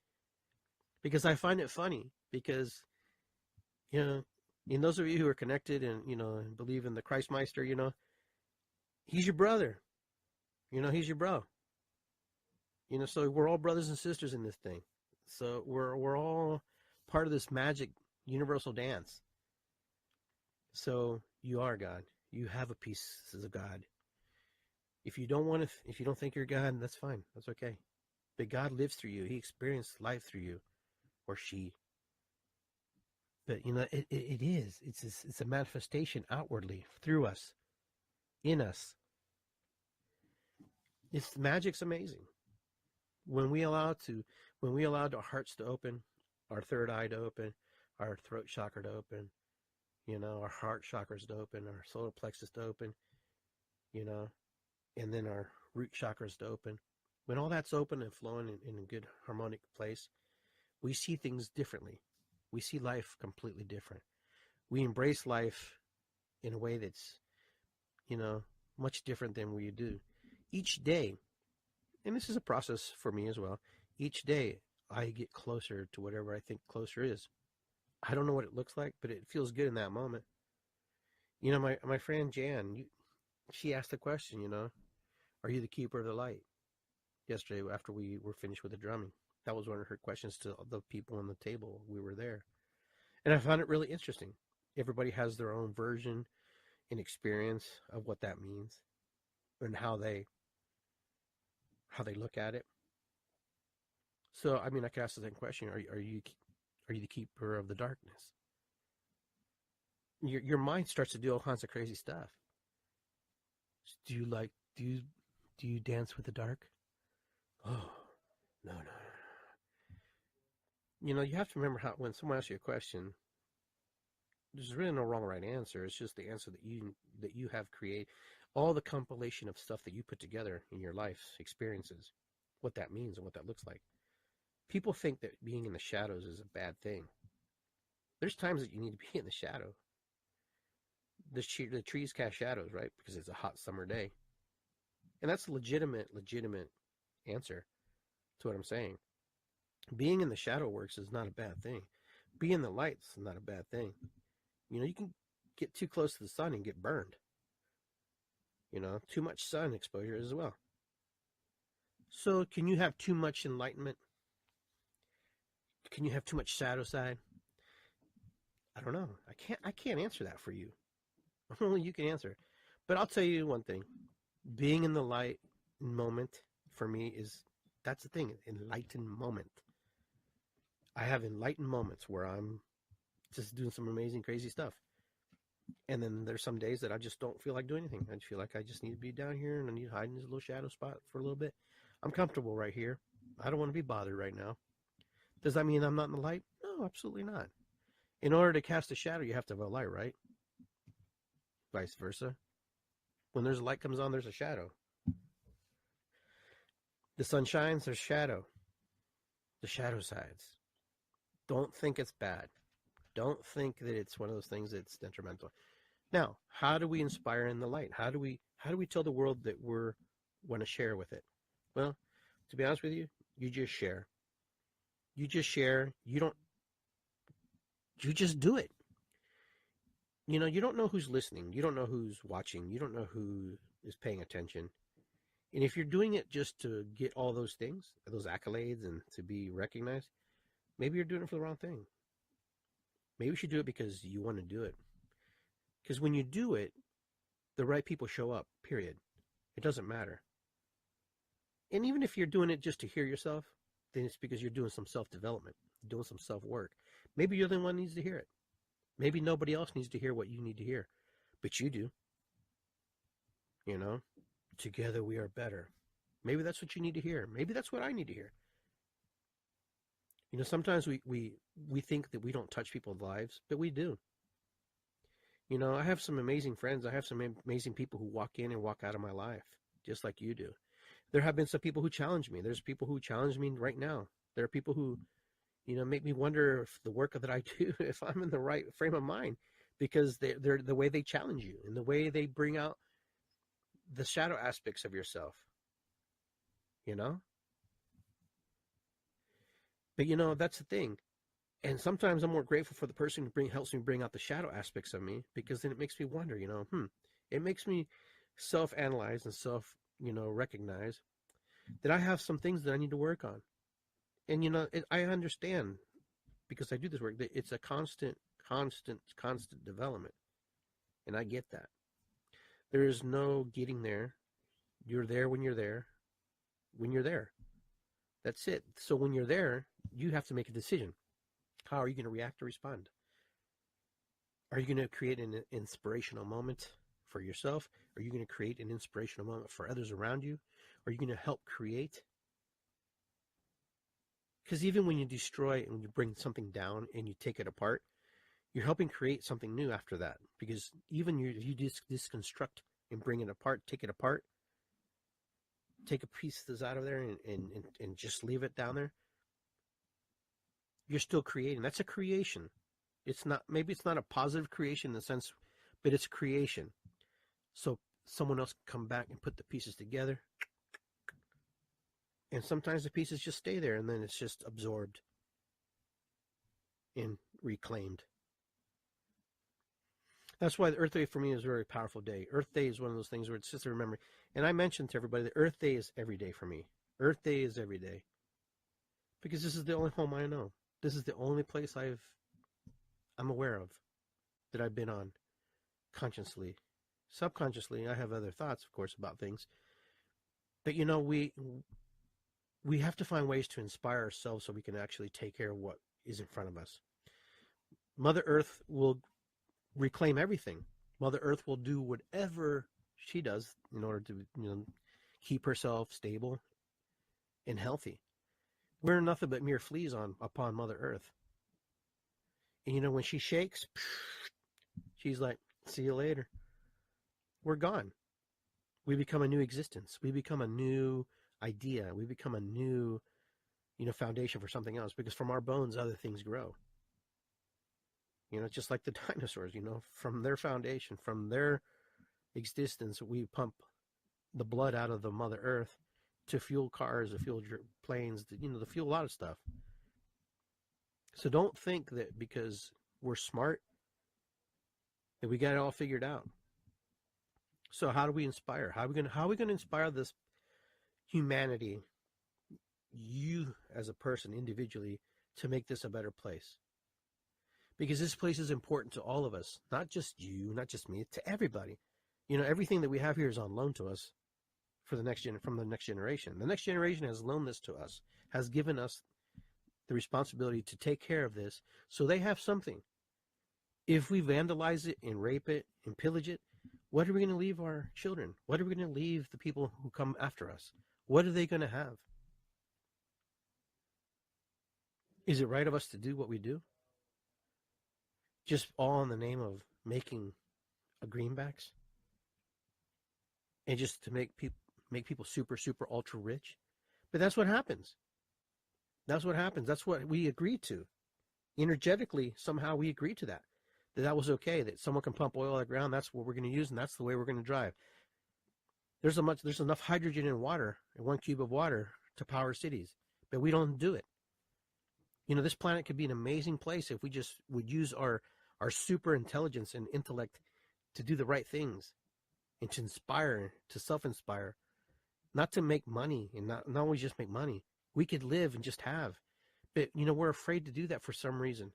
because I find it funny. Because, And those of you who are connected and, and believe in the Christmeister, he's your brother. He's your bro. So we're all brothers and sisters in this thing. So we're all part of this magic universal dance. So you are God. You have a piece of God. If you don't want to, if you don't think you're God, that's fine. That's okay. But God lives through you. He experienced life through you, or she. But it is. It's a manifestation outwardly through us, in us. It's magic's amazing. When we allowed our hearts to open, our third eye to open, our throat chakra to open, our heart chakras to open, our solar plexus to open, and then our root chakras to open. When all that's open and flowing in a good harmonic place, we see things differently. We see life completely different. We embrace life in a way that's, much different than we do. Each day, and this is a process for me as well, each day I get closer to whatever I think closer is. I don't know what it looks like, but it feels good in that moment. My friend Jan, she asked the question, are you the keeper of the light? Yesterday after we were finished with the drumming. That was one of her questions to the people on the table. We were there. And I found it really interesting. Everybody has their own version and experience of what that means and how they look at it. So, I mean, I could ask the same question. Are you the keeper of the darkness? Your mind starts to do all kinds of crazy stuff. Do you dance with the dark? Oh, no. You have to remember how when someone asks you a question, there's really no wrong or right answer. It's just the answer that you have created, all the compilation of stuff that you put together in your life experiences, what that means and what that looks like. People think that being in the shadows is a bad thing. There's times that you need to be in the shadow. The trees cast shadows, right? Because it's a hot summer day. And that's a legitimate answer to what I'm saying. Being in the shadow works is not a bad thing. Being in the light's not a bad thing. You can get too close to the sun and get burned. Too much sun exposure as well. So can you have too much enlightenment? Can you have too much shadow side? I don't know. I can't answer that for you. Only you can answer. But I'll tell you one thing. Being in the light moment for me that's the thing, enlightened moment. I have enlightened moments where I'm just doing some amazing, crazy stuff. And then there's some days that I just don't feel like doing anything. I just feel like I just need to be down here and I need to hide in this little shadow spot for a little bit. I'm comfortable right here. I don't want to be bothered right now. Does that mean I'm not in the light? No, absolutely not. In order to cast a shadow, you have to have a light, right? Vice versa. When there's a light comes on, there's a shadow. The sun shines, there's shadow. The shadow sides. Don't think it's bad. Don't think that it's one of those things that's detrimental. Now, how do we inspire in the light? How do we tell the world that we want to share with it? Well, to be honest with you, you just share. You just share. You just do it. You don't know who's listening. You don't know who's watching. You don't know who is paying attention. And if you're doing it just to get all those things, those accolades, and to be recognized, maybe you're doing it for the wrong thing. Maybe you should do it because you want to do it. Because when you do it, the right people show up, period. It doesn't matter. And even if you're doing it just to hear yourself, then it's because you're doing some self-development, doing some self-work. Maybe you're the one who needs to hear it. Maybe nobody else needs to hear what you need to hear, but you do. Together we are better. Maybe that's what you need to hear. Maybe that's what I need to hear. Sometimes we think that we don't touch people's lives, but we do. I have some amazing friends. I have some amazing people who walk in and walk out of my life, just like you do. There have been some people who challenge me. There's people who challenge me right now. There are people who, make me wonder if the work that I do, if I'm in the right frame of mind, because they're the way they challenge you and the way they bring out the shadow aspects of yourself. But that's the thing. And sometimes I'm more grateful for the person who helps me bring out the shadow aspects of me, because then it makes me wonder, it makes me self-analyze and recognize that I have some things that I need to work on. And I understand, because I do this work, that it's a constant development, and I get that. There is no getting there. You're there when you're there. When you're there, that's it. So when you're there, you have to make a decision. How are you going to react or respond? Are you going to create an inspirational moment for yourself? Are you going to create an inspirational moment for others around you? Are you going to help create? Because even when you destroy and you bring something down and you take it apart, you're helping create something new after that. Because even you disconstruct and bring it apart, take it apart, take a piece that's out of there and just leave it down there, you're still creating. That's a creation. Maybe it's not a positive creation in the sense, but it's creation. So someone else can come back and put the pieces together. And sometimes the pieces just stay there, and then it's just absorbed and reclaimed. That's why the Earth Day for me is a very powerful day. Earth Day is one of those things where it's just a remember. And I mentioned to everybody that Earth Day is every day for me. Earth Day is every day. Because this is the only home I know. This is the only place I'm aware of that I've been on consciously. Subconsciously, I have other thoughts, of course, about things. But we have to find ways to inspire ourselves so we can actually take care of what is in front of us. Mother Earth will reclaim everything. Mother Earth will do whatever she does in order to keep herself stable and healthy. We're nothing but mere fleas upon Mother Earth. And when she shakes, she's like, see you later. We're gone. We become a new existence. We become a new idea. We become a new foundation for something else, because from our bones other things grow. Just like the dinosaurs, from their foundation, from their existence, we pump the blood out of the Mother Earth to fuel cars, to fuel planes, to fuel a lot of stuff. So don't think that because we're smart that we got it all figured out. So how do we inspire? How are we gonna inspire this humanity, you as a person individually, to make this a better place? Because this place is important to all of us, not just you, not just me, to everybody. Everything that we have here is on loan to us from the next generation. The next generation has loaned this to us, has given us the responsibility to take care of this, so they have something. If we vandalize it and rape it and pillage it, what are we going to leave our children? What are we going to leave the people who come after us? What are they going to have? Is it right of us to do what we do? Just all in the name of making a greenbacks? And just to make people super, super ultra rich? But that's what happens. That's what happens. That's what we agreed to. Energetically, somehow we agreed to that. That was okay, that someone can pump oil out of the ground, that's what we're going to use, and that's the way we're going to drive. There's enough hydrogen in water, in 1 cube of water, to power cities, but we don't do it. This planet could be an amazing place if we just would use our super intelligence and intellect to do the right things and to inspire, to self-inspire, not to make money and not always just make money. We could live and just have, but we're afraid to do that for some reason.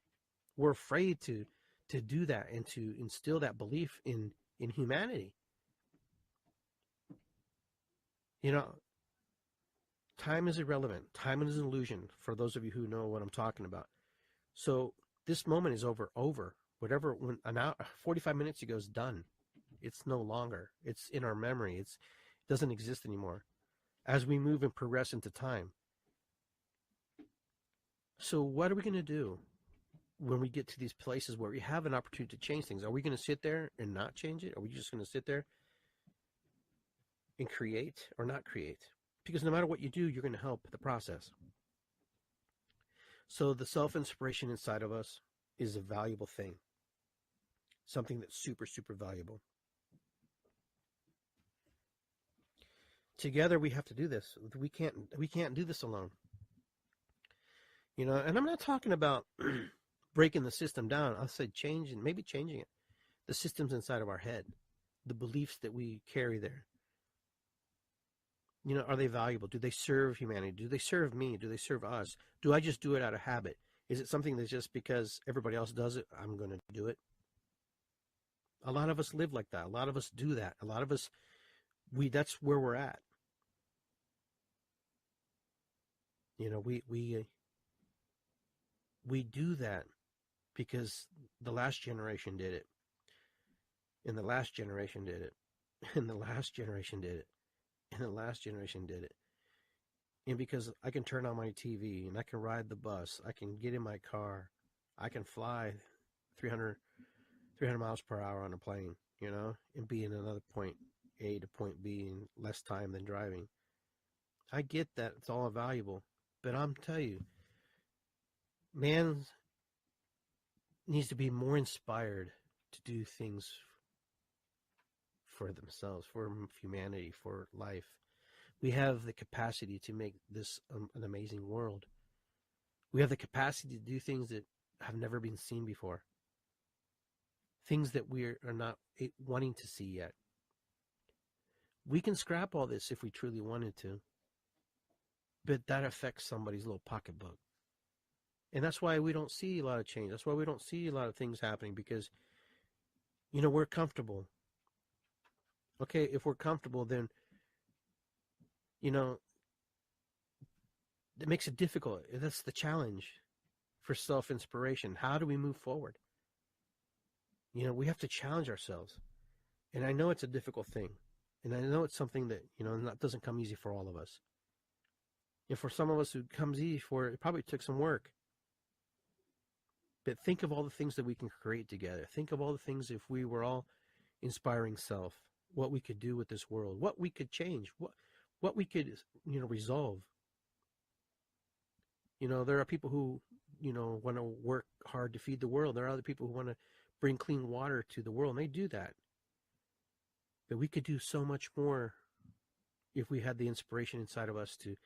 We're afraid to do that and to instill that belief in humanity. Time is irrelevant. Time is an illusion, for those of you who know what I'm talking about. So this moment is over. Whatever, when an hour, 45 minutes ago is done. It's no longer. It's in our memory. It doesn't exist anymore as we move and progress into time. So what are we going to do when we get to these places where we have an opportunity to change things? Are we going to sit there and not change it? Are we just going to sit there and create or not create? Because no matter what you do, you're going to help the process. So the self-inspiration inside of us is a valuable thing. Something that's super, super valuable. Together we have to do this. We can't do this alone. And I'm not talking about breaking the system down. I'll say changing, maybe changing it. The systems inside of our head, the beliefs that we carry there. Are they valuable? Do they serve humanity? Do they serve me? Do they serve us? Do I just do it out of habit? Is it something that's just because everybody else does it, I'm going to do it? A lot of us live like that. A lot of us do that. A lot of us, that's where we're at. We do that because the last generation did it, and the last generation did it, and the last generation did it, and the last generation did it. And because I can turn on my TV and I can ride the bus, I can get in my car, I can fly 300 miles per hour on a plane, and be in another point A to point B in less time than driving. I get that it's all valuable, but I'm telling you, man needs to be more inspired to do things for themselves, for humanity, for life. We have the capacity to make this an amazing world. We have the capacity to do things that have never been seen before. Things that we are not wanting to see yet. We can scrap all this if we truly wanted to, but that affects somebody's little pocketbook. And that's why we don't see a lot of change. That's why we don't see a lot of things happening, because, we're comfortable. Okay, if we're comfortable, then, it makes it difficult. That's the challenge for self-inspiration. How do we move forward? We have to challenge ourselves. And I know it's a difficult thing. And I know it's something that, doesn't come easy for all of us. And for some of us who comes easy for it probably took some work. But think of all the things that we can create together. Think of all the things, if we were all inspiring self, what we could do with this world, what we could change, what we could, resolve. There are people who, want to work hard to feed the world. There are other people who want to bring clean water to the world, and they do that. But we could do so much more if we had the inspiration inside of us to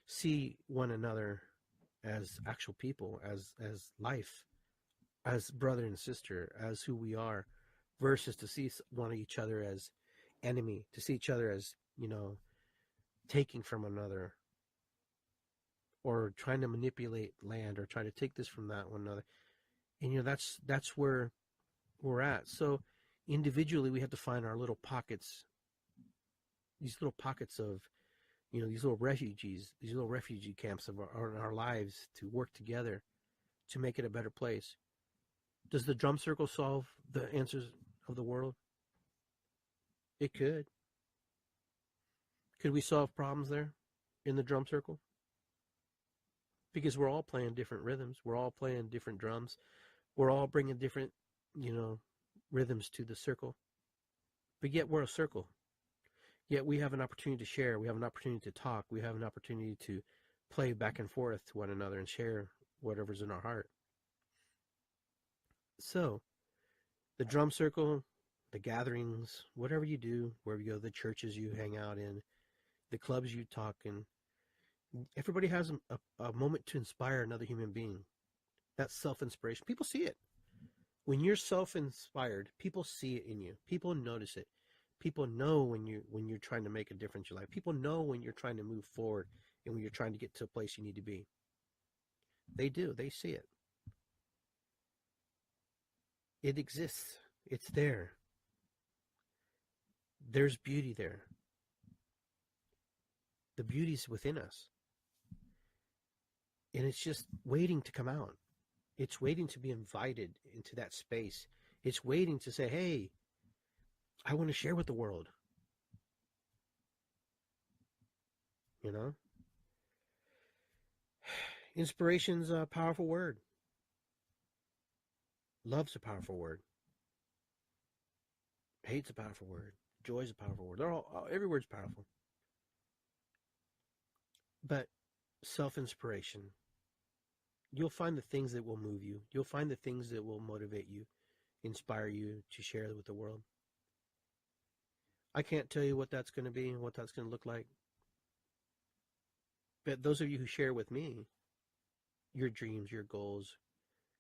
see one another as actual people, as life, as brother and sister, as who we are, versus to see one of each other as enemy, to see each other as, taking from another, or trying to manipulate land, or try to take this from that one another. And that's where we're at. So individually, we have to find our little pockets, these little pockets of, these little refugees, these little refugee camps of our lives, to work together to make it a better place. Does the drum circle solve the answers of the world? It could. Could we solve problems there in the drum circle? Because we're all playing different rhythms. We're all playing different drums. We're all bringing different, rhythms to the circle. But yet we're a circle. Yet we have an opportunity to share. We have an opportunity to talk. We have an opportunity to play back and forth to one another and share whatever's in our heart. So, the drum circle, the gatherings, whatever you do, wherever you go, the churches you hang out in, the clubs you talk in, everybody has a moment to inspire another human being. That's self-inspiration. People see it. When you're self-inspired, people see it in you. People notice it. People know when you're trying to make a difference in your life. People know when you're trying to move forward and when you're trying to get to a place you need to be. They do. They see it. It exists. It's there. There's beauty there. The beauty's within us. And it's just waiting to come out. It's waiting to be invited into that space. It's waiting to say, hey, I want to share with the world. Inspiration's a powerful word. Love's a powerful word. Hate's a powerful word. Joy's a powerful word. Every word's powerful. But self-inspiration, you'll find the things that will move you. You'll find the things that will motivate you, inspire you to share with the world. I can't tell you what that's going to be and what that's going to look like. But those of you who share with me, your dreams, your goals,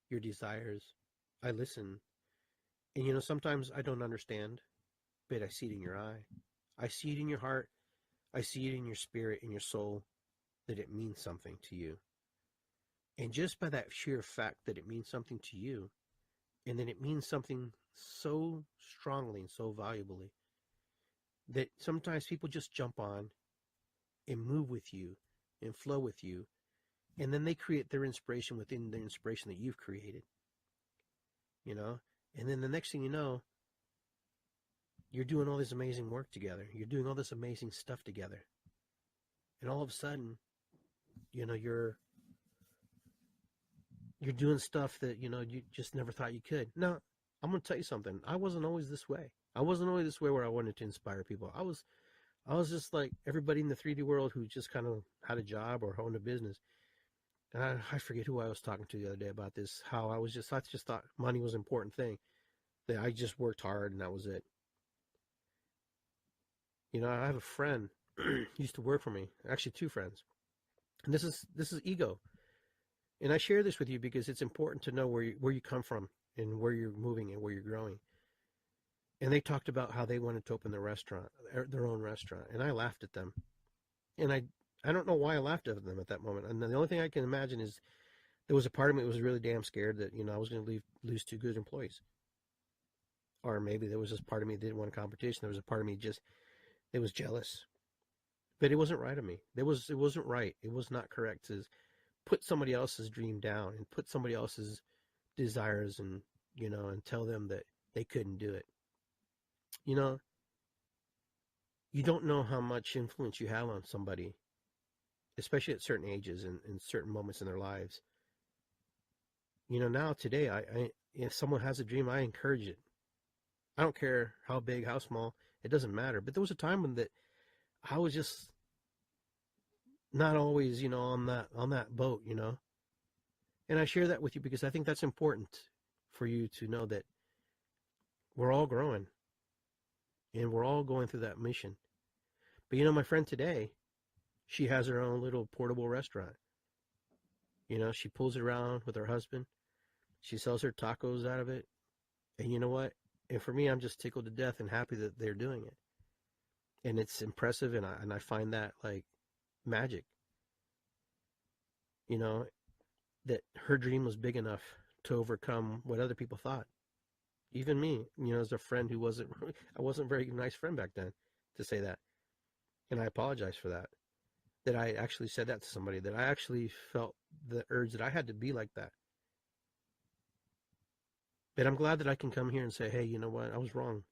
your desires. I listen. And you know, sometimes I don't understand, but I see it in your eye. I see it in your heart. I see it in your spirit, in your soul, that it means something to you. And just by that sheer fact that it means something to you, and then it means something so strongly and so valuably, that sometimes people just jump on and move with you and flow with you. And then they create their inspiration within the inspiration that you've created, you know? And then the next thing you know, you're doing all this amazing work together. You're doing all this amazing stuff together. And all of a sudden, you know, you're doing stuff that, you know, you just never thought you could. Now, I'm going to tell you something. I wasn't always this way. I wasn't always this way where I wanted to inspire people. I was just like everybody in the 3D world who just kind of had a job or owned a business. And I forget who I was talking to the other day about this, how I just thought money was an important thing, that I just worked hard and that was it. You know, I have a friend used to work for me, actually two friends. And this is ego. And I share this with you because it's important to know where you come from and where you're moving and where you're growing. And they talked about how they wanted to open their own restaurant, and I laughed at them. And I don't know why I laughed at them at that moment. And the only thing I can imagine is there was a part of me that was really damn scared that, you know, I was going to lose two good employees. Or maybe there was this part of me that didn't want competition. There was a part of me just that was jealous. But it wasn't right of me. It wasn't right. It was not correct to put somebody else's dream down and put somebody else's desires and, you know, and tell them that they couldn't do it. You know, you don't know how much influence you have on somebody, especially at certain ages and in certain moments in their lives. You know, now today, if someone has a dream, I encourage it. I don't care how big, how small, it doesn't matter. But there was a time when that I was just not always, you know, on that boat, you know. And I share that with you because I think that's important for you to know that we're all growing and we're all going through that mission. But you know, my friend today, she has her own little portable restaurant. You know, she pulls it around with her husband. She sells her tacos out of it. And you know what? And for me, I'm just tickled to death and happy that they're doing it. And it's impressive, and I find that like magic. You know, that her dream was big enough to overcome what other people thought. Even me, you know, as a friend who wasn't, I wasn't a very nice friend back then to say that. And I apologize for that. That I actually said that to somebody, that I actually felt the urge that I had to be like that. But I'm glad that I can come here and say, hey, you know what? I was wrong.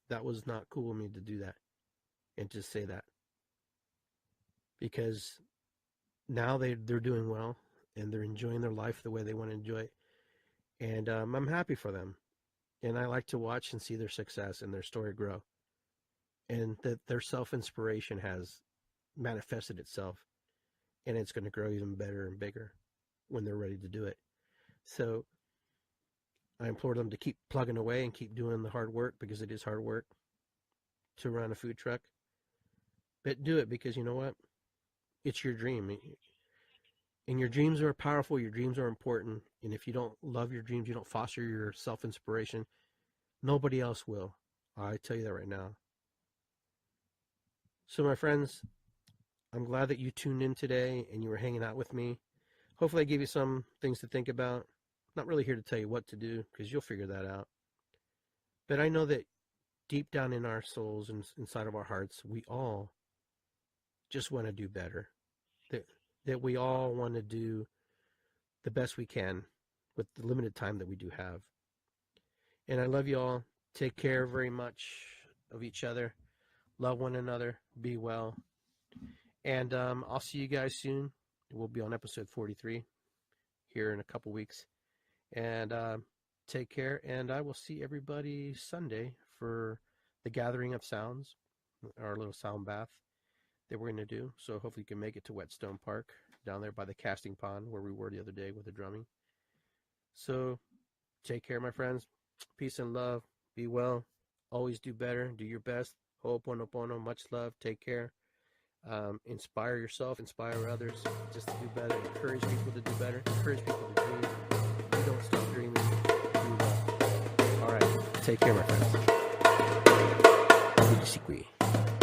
That was not cool of me to do that and just say that. Because now they're doing well and they're enjoying their life the way they want to enjoy it. And I'm happy for them. And I like to watch and see their success and their story grow. And that their self-inspiration has manifested itself. And it's going to grow even better and bigger when they're ready to do it. So I implore them to keep plugging away and keep doing the hard work, because it is hard work to run a food truck. But do it because you know what? It's your dream. And your dreams are powerful. Your dreams are important. And if you don't love your dreams, you don't foster your self-inspiration, nobody else will. I tell you that right now. So my friends, I'm glad that you tuned in today and you were hanging out with me. Hopefully I gave you some things to think about. I'm not really here to tell you what to do, because you'll figure that out. But I know that deep down in our souls and inside of our hearts, we all just want to do better. That we all want to do the best we can with the limited time that we do have. And I love you all. Take care very much of each other. Love one another. Be well. And I'll see you guys soon. We'll be on episode 43 here in a couple weeks. And take care. And I will see everybody Sunday for the Gathering of Sounds, our little sound bath that we're going to do. So hopefully you can make it to Whetstone Park down there by the casting pond where we were the other day with the drumming. So take care, my friends. Peace and love. Be well. Always do better. Do your best. Ho'oponopono. Much love. Take care. Inspire yourself, inspire others just to do better, encourage people to do better, encourage people to dream. You don't stop dreaming. You will. All right. Take care, my friends. Iggy Garcia.